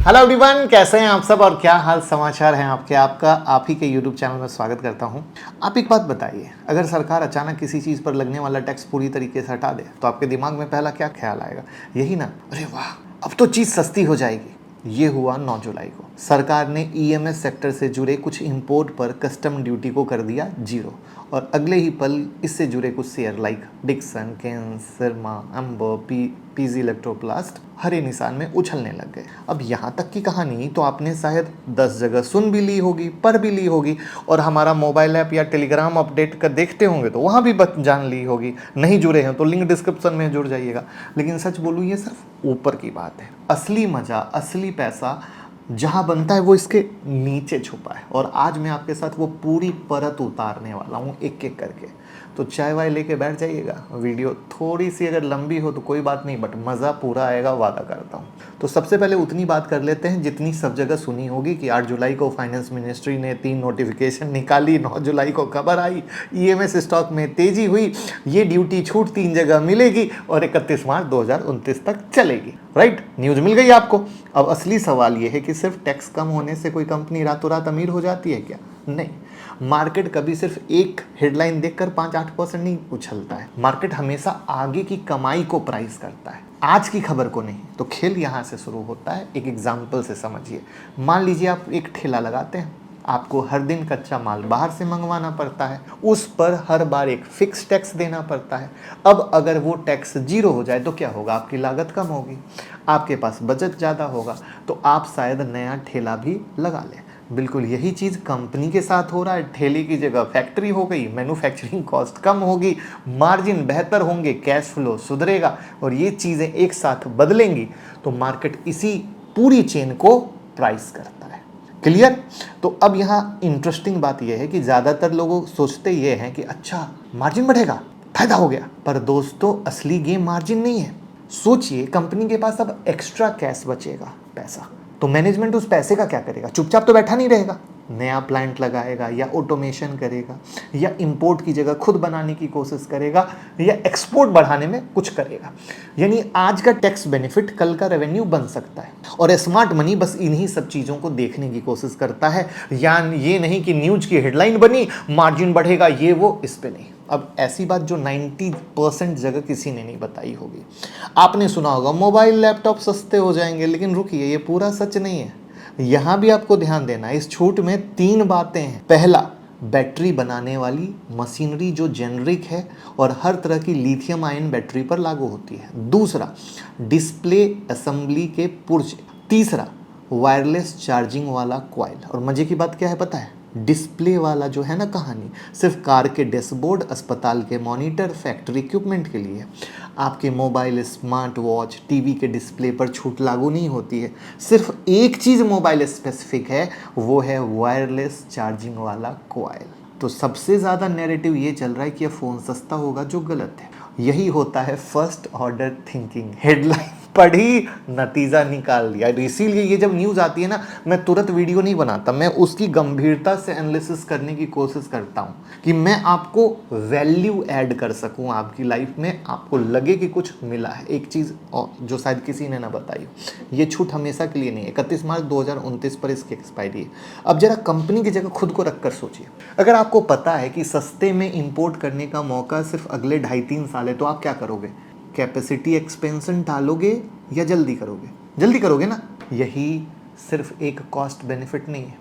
Hello everyone, कैसे हैं आप सब और क्या हाल समाचार हैं आपके। आपका आप ही के यूट्यूब चैनल में स्वागत करता हूं। आप एक बात बताइए, अगर सरकार अचानक किसी चीज़ पर लगने वाला टैक्स पूरी तरीके से हटा दे तो आपके दिमाग में पहला क्या ख्याल आएगा? यही ना, अरे वाह अब तो चीज़ सस्ती हो जाएगी। ये हुआ 9 जुलाई को। सरकार ने ईएमएस सेक्टर से जुड़े कुछ इंपोर्ट पर कस्टम ड्यूटी को कर दिया 0 और अगले ही पल इससे जुड़े कुछ share like Dixon, Kaynes, Syrma, Amber, PG Electroplast हरे निशान में उछलने लग गए। अब यहाँ तक की कहानी तो आपने शायद 10 जगह सुन भी ली होगी, पढ़ भी ली होगी और हमारा मोबाइल ऐप या टेलीग्राम अपडेट कर देखते होंगे तो वहाँ भी जान ली होगी। नहीं जुड़े हैं तो लिंक डिस्क्रिप्शन में जुड़ जाइएगा। लेकिन सच बोलूँ, ये सिर्फ ऊपर की बात है। असली मज़ा, असली पैसा जहाँ बनता है वो इसके नीचे छुपा है और आज मैं आपके साथ वो पूरी परत उतारने वाला हूँ एक एक करके। तो चाय वाय लेके बैठ जाइएगा। वीडियो थोड़ी सी अगर लंबी हो तो कोई बात नहीं, बट मज़ा पूरा आएगा, वादा करता हूँ। तो सबसे पहले उतनी बात कर लेते हैं जितनी सब जगह सुनी होगी कि 8 जुलाई को फाइनेंस मिनिस्ट्री ने 3 नोटिफिकेशन निकाली, 9 जुलाई को खबर आई, ईएमएस स्टॉक में तेजी हुई, ये ड्यूटी छूट 3 जगह मिलेगी और 31 मार्च 2029 तक चलेगी। राइट, न्यूज़ मिल गई आपको। अब असली सवाल ये है कि सिर्फ टैक्स कम होने से कोई कंपनी रातों रात अमीर हो जाती है क्या? नहीं। मार्केट कभी सिर्फ एक हेडलाइन देखकर 5-8% नहीं उछलता है। मार्केट हमेशा आगे की कमाई को प्राइस करता है, आज की खबर को नहीं। तो खेल यहाँ से शुरू होता है, एक एग्जाम्पल से समझिए। मान लीजिए आप एक ठेला लगाते हैं, आपको हर दिन कच्चा माल बाहर से मंगवाना पड़ता है, उस पर हर बार एक फिक्स टैक्स देना पड़ता है। अब अगर वो टैक्स 0 हो जाए तो क्या होगा? आपकी लागत कम होगी, आपके पास बचत ज़्यादा होगा, तो आप शायद नया ठेला भी लगा लें। बिल्कुल यही चीज़ कंपनी के साथ हो रहा है। ठेले की जगह फैक्ट्री हो गई, मैन्युफैक्चरिंग कॉस्ट कम होगी, मार्जिन बेहतर होंगे, कैश फ्लो सुधरेगा और ये चीज़ें एक साथ बदलेंगी तो मार्केट इसी पूरी चेन को प्राइस करता है। क्लियर? तो अब यहाँ इंटरेस्टिंग बात यह है कि ज़्यादातर लोग सोचते ये हैं कि अच्छा मार्जिन बढ़ेगा, फायदा हो गया। पर दोस्तों, असली गेम मार्जिन नहीं है। सोचिए, कंपनी के पास अब एक्स्ट्रा कैश बचेगा, पैसा, तो मैनेजमेंट उस पैसे का क्या करेगा? चुपचाप तो बैठा नहीं रहेगा, नया प्लांट लगाएगा या ऑटोमेशन करेगा या इंपोर्ट की जगह खुद बनाने की कोशिश करेगा या एक्सपोर्ट बढ़ाने में कुछ करेगा। यानी आज का टैक्स बेनिफिट कल का रेवेन्यू बन सकता है और स्मार्ट मनी बस इन्हीं सब चीज़ों को देखने की कोशिश करता है। या ये नहीं कि न्यूज की हेडलाइन बनी मार्जिन बढ़ेगा, ये वो, इस पे नहीं। अब ऐसी बात जो 90% जगह किसी ने नहीं बताई होगी। आपने सुना होगा मोबाइल लैपटॉप सस्ते हो जाएंगे, लेकिन रुकिए, ये पूरा सच नहीं है। यहाँ भी आपको ध्यान देना है। इस छूट में 3 बातें हैं। पहला, बैटरी बनाने वाली मशीनरी जो जेनरिक है और हर तरह की लिथियम आयन बैटरी पर लागू होती है। दूसरा, डिस्प्ले असेंबली के पुर्जे। तीसरा, वायरलेस चार्जिंग वाला कॉइल। और मजे की बात क्या है पता है? डिस्प्ले वाला जो है ना कहानी, सिर्फ कार के डैशबोर्ड, अस्पताल के मॉनिटर, फैक्ट्री इक्विपमेंट के लिए। आपके मोबाइल, स्मार्ट वॉच, टीवी के डिस्प्ले पर छूट लागू नहीं होती है। सिर्फ एक चीज़ मोबाइल स्पेसिफिक है, वो है वायरलेस चार्जिंग वाला कॉइल। तो सबसे ज़्यादा नैरेटिव ये चल रहा है कि यह फ़ोन सस्ता होगा, जो गलत है। यही होता है फर्स्ट ऑर्डर थिंकिंग। हेडलाइन पढ़ी, नतीजा निकाल दिया। इसीलिए ये जब न्यूज़ आती है ना, मैं तुरंत वीडियो नहीं बनाता, मैं उसकी गंभीरता से एनालिसिस करने की कोशिश करता हूँ कि मैं आपको वैल्यू ऐड कर सकूँ आपकी लाइफ में, आपको लगे कि कुछ मिला है। एक चीज़ और जो शायद किसी ने ना बताई, ये छूट हमेशा के लिए नहीं है। 31 मार्च 2029 पर इसकी एक्सपायरी है। अब जरा कंपनी की जगह खुद को रख कर सोचिए, अगर आपको पता है कि सस्ते में इंपोर्ट करने का मौका सिर्फ अगले 2.5-3 साल है, तो आप क्या करोगे? कैपेसिटी एक्सपेंशन टालोगे या जल्दी करोगे? जल्दी करोगे ना। यही सिर्फ एक कॉस्ट बेनिफिट नहीं है,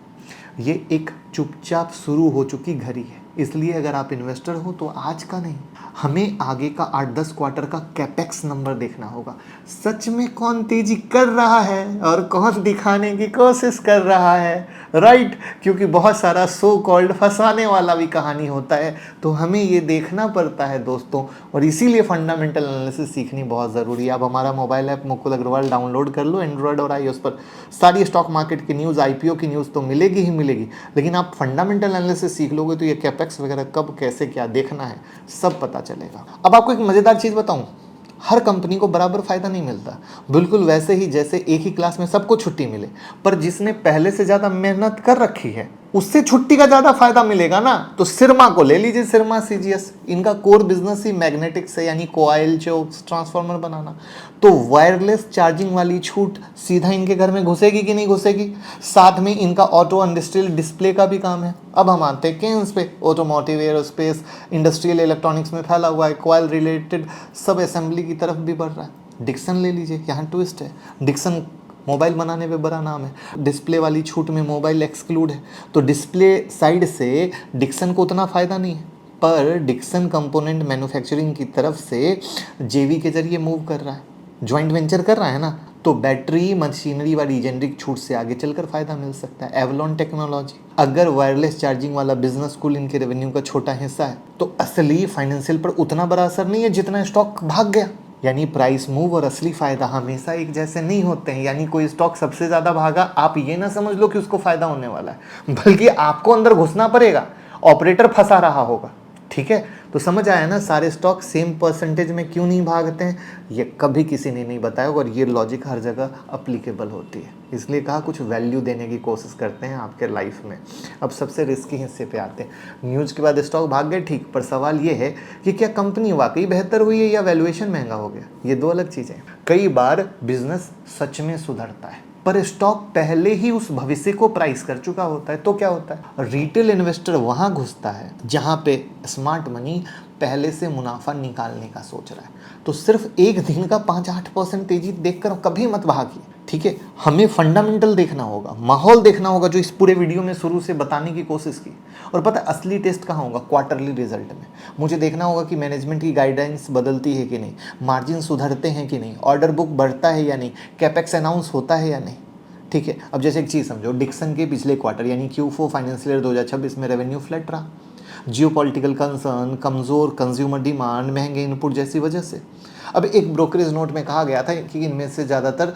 ये एक चुपचाप शुरू हो चुकी घड़ी है। इसलिए अगर आप इन्वेस्टर हो तो आज का नहीं, हमें आगे का 8-10 क्वार्टर का कैपेक्स नंबर देखना होगा। सच में कौन तेजी कर रहा है और कौन दिखाने की कोशिश कर रहा है, राइट? क्योंकि बहुत सारा सो कॉल्ड फंसाने वाला भी कहानी होता है, तो हमें ये देखना पड़ता है दोस्तों। और इसीलिए फंडामेंटल एनालिसिस सीखनी बहुत ज़रूरी है। आप हमारा mobile app Mukul Agrawal download कर लो, एंड्रॉयड और iOS पर। सारी स्टॉक मार्केट की न्यूज़, IPO की न्यूज़ तो मिलेगी ही मिलेगी, लेकिन आप फंडामेंटल एनालिसिस सीख लोगे तो ये कैपेक्स वगैरह कब कैसे क्या देखना है सब पता चलेगा। अब आपको एक मज़ेदार चीज़ बताऊं, हर कंपनी को बराबर फायदा नहीं मिलता। बिल्कुल वैसे ही जैसे एक ही क्लास में सबको छुट्टी मिले, पर जिसने पहले से ज़्यादा मेहनत कर रखी है उससे छुट्टी का ज्यादा फायदा मिलेगा ना। तो सिरमा को ले लीजिए, सिरमा सीजीएस, इनका कोर बिजनेस ही मैग्नेटिक्स है, यानी कोयल चोक्स ट्रांसफार्मर बनाना। तो वायरलेस चार्जिंग वाली छूट सीधा इनके घर में घुसेगी कि नहीं घुसेगी। साथ में इनका ऑटो इंडस्ट्रियल डिस्प्ले का भी काम है। अब हम आते हैं केन्स पे, ऑटोमोटिव, एरोस्पेस, इंडस्ट्रियल इलेक्ट्रॉनिक्स में फैला हुआ है, कोयल रिलेटेड सब असेंबली की तरफ भी बढ़ रहा है। डिक्सन ले लीजिए, यहाँ ट्विस्ट है, डिक्सन मोबाइल बनाने में बड़ा नाम है, डिस्प्ले वाली छूट में मोबाइल एक्सक्लूड है। तो डिस्प्ले साइड से डिक्सन को उतना फ़ायदा नहीं है, पर डिक्सन कंपोनेंट मैन्युफैक्चरिंग की तरफ से जेवी के जरिए मूव कर रहा है, जॉइंट वेंचर कर रहा है ना। तो बैटरी मशीनरी वाली जेनरिक छूट से आगे चलकर फ़ायदा मिल सकता है। एवलॉन टेक्नोलॉजी, अगर वायरलेस चार्जिंग वाला बिजनेस कुल इनके रेवेन्यू का छोटा हिस्सा है, तो असली फाइनेंशियल पर उतना बड़ा असर नहीं है जितना स्टॉक भाग गया। यानी प्राइस मूव और असली फायदा हमेशा एक जैसे नहीं होते हैं। यानी कोई स्टॉक सबसे ज़्यादा भागा, आप ये ना समझ लो कि उसको फायदा होने वाला है, बल्कि आपको अंदर घुसना पड़ेगा, ऑपरेटर फंसा रहा होगा। ठीक है, तो समझ आया ना सारे स्टॉक सेम परसेंटेज में क्यों नहीं भागते हैं, ये कभी किसी ने नहीं बताया, और ये लॉजिक हर जगह अप्लीकेबल होती है। इसलिए कहा कुछ वैल्यू देने की कोशिश करते हैं आपके लाइफ में। अब सबसे रिस्की हिस्से पे आते हैं। न्यूज़ के बाद स्टॉक भाग गए, ठीक, पर सवाल ये है कि क्या कंपनी वाकई बेहतर हुई है या वैल्यूएशन महंगा हो गया। ये दो अलग चीज़ें हैं। कई बार बिजनेस सच में सुधरता है, पर स्टॉक पहले ही उस भविष्य को प्राइस कर चुका होता है। तो क्या होता है, रिटेल इन्वेस्टर वहां घुसता है जहां पे स्मार्ट मनी पहले से मुनाफा निकालने का सोच रहा है। तो सिर्फ एक दिन का 5-8% तेजी देखकर कभी मत भागिए। ठीक है, हमें फंडामेंटल देखना होगा, माहौल देखना होगा, जो इस पूरे वीडियो में शुरू से बताने की कोशिश की। और पता है असली टेस्ट कहाँ होगा, क्वार्टरली रिजल्ट में। मुझे देखना होगा कि मैनेजमेंट की गाइडेंस बदलती है कि नहीं, मार्जिन सुधरते हैं कि नहीं, ऑर्डर बुक बढ़ता है या नहीं, कैपेक्स अनाउंस होता है या नहीं। ठीक है, अब जैसे एक चीज़ समझो, डिक्सन के पिछले क्वार्टर यानी Q4 फाइनेंशियल ईयर 2026 में रेवेन्यू फ्लैट रहा। जियोपॉलिटिकल कंसर्न, कमज़ोर कंज्यूमर डिमांड, महंगे इनपुट जैसी वजह से। अब एक ब्रोकरेज नोट में कहा गया था कि इनमें से ज़्यादातर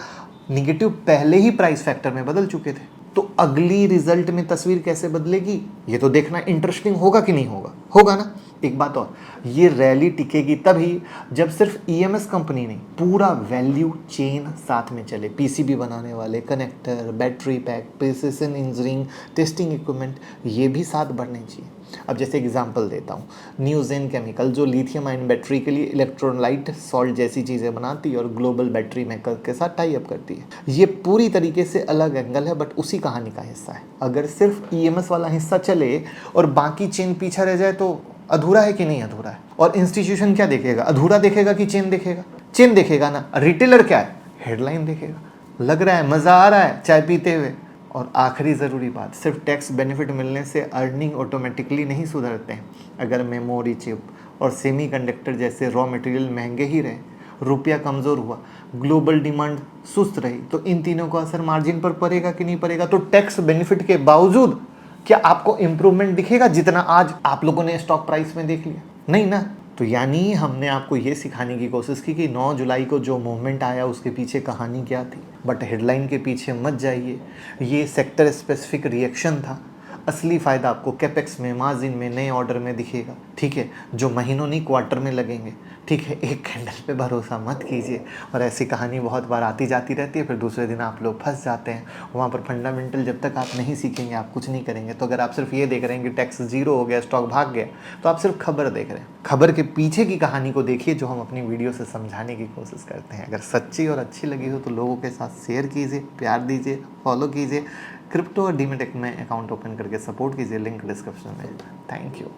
निगेटिव पहले ही प्राइस फैक्टर में बदल चुके थे। तो अगली रिजल्ट में तस्वीर कैसे बदलेगी, ये तो देखना इंटरेस्टिंग होगा कि नहीं होगा। होगा ना। एक बात और, ये रैली टिकेगी तभी जब सिर्फ ईएमएस कंपनी नहीं, पूरा वैल्यू चेन साथ में चले। पीसीबी बनाने वाले, connector, battery pack, precision engineering, testing equipment, ये भी साथ बढ़ने चाहिए। अब जैसे एग्जांपल देता हूँ, न्यूजेन केमिकल जो लिथियम आयन बैटरी के लिए इलेक्ट्रोलाइट सॉल्ट जैसी चीज़ें बनाती है और ग्लोबल बैटरी मेकर के साथ टाई अप करती है। ये पूरी तरीके से अलग एंगल है, बट उसी कहानी का हिस्सा है। अगर सिर्फ ईएमएस वाला हिस्सा चले और बाकी चेन पीछा रह जाए तो अधूरा है कि नहीं अधूरा है। और इंस्टीट्यूशन क्या देखेगा, अधूरा देखेगा कि चेन देखेगा। चेन देखेगा ना। रिटेलर क्या है, हेडलाइन देखेगा, लग रहा है मज़ा आ रहा है चाय पीते हुए। और आखिरी ज़रूरी बात, सिर्फ टैक्स बेनिफिट मिलने से अर्निंग ऑटोमेटिकली नहीं सुधरते हैं। अगर मेमोरी चिप और सेमीकंडक्टर जैसे रॉ मटेरियल महंगे ही रहे, रुपया कमज़ोर हुआ, ग्लोबल डिमांड सुस्त रही, तो इन तीनों का असर मार्जिन पर पड़ेगा कि नहीं पड़ेगा। तो टैक्स बेनिफिट के बावजूद क्या आपको इम्प्रूवमेंट दिखेगा जितना आज आप लोगों ने स्टॉक प्राइस में देख लिया? नहीं ना। तो यानी हमने आपको ये सिखाने की कोशिश की कि 9 जुलाई को जो मूवमेंट आया उसके पीछे कहानी क्या थी। बट हेडलाइन के पीछे मत जाइए, ये सेक्टर स्पेसिफिक रिएक्शन था। असली फ़ायदा आपको कैपेक्स में, मार्जिन में, नए ऑर्डर में दिखेगा। ठीक है, जो महीनों नहीं क्वार्टर में लगेंगे। ठीक है, एक कैंडल पे भरोसा मत कीजिए। और ऐसी कहानी बहुत बार आती जाती रहती है, फिर दूसरे दिन आप लोग फंस जाते हैं वहाँ पर। फंडामेंटल जब तक आप नहीं सीखेंगे आप कुछ नहीं करेंगे। तो अगर आप सिर्फ ये देख रहे हैं कि टैक्स जीरो हो गया, स्टॉक भाग गया, तो आप सिर्फ खबर देख रहे हैं। खबर के पीछे की कहानी को देखिए, जो हम अपनी वीडियो से समझाने की कोशिश करते हैं। अगर सच्ची और अच्छी लगी हो तो लोगों के साथ शेयर कीजिए, प्यार दीजिए, फॉलो कीजिए। क्रिप्टो और डीमेट में अकाउंट ओपन करके सपोर्ट कीजिए, लिंक डिस्क्रिप्शन में। Thank you.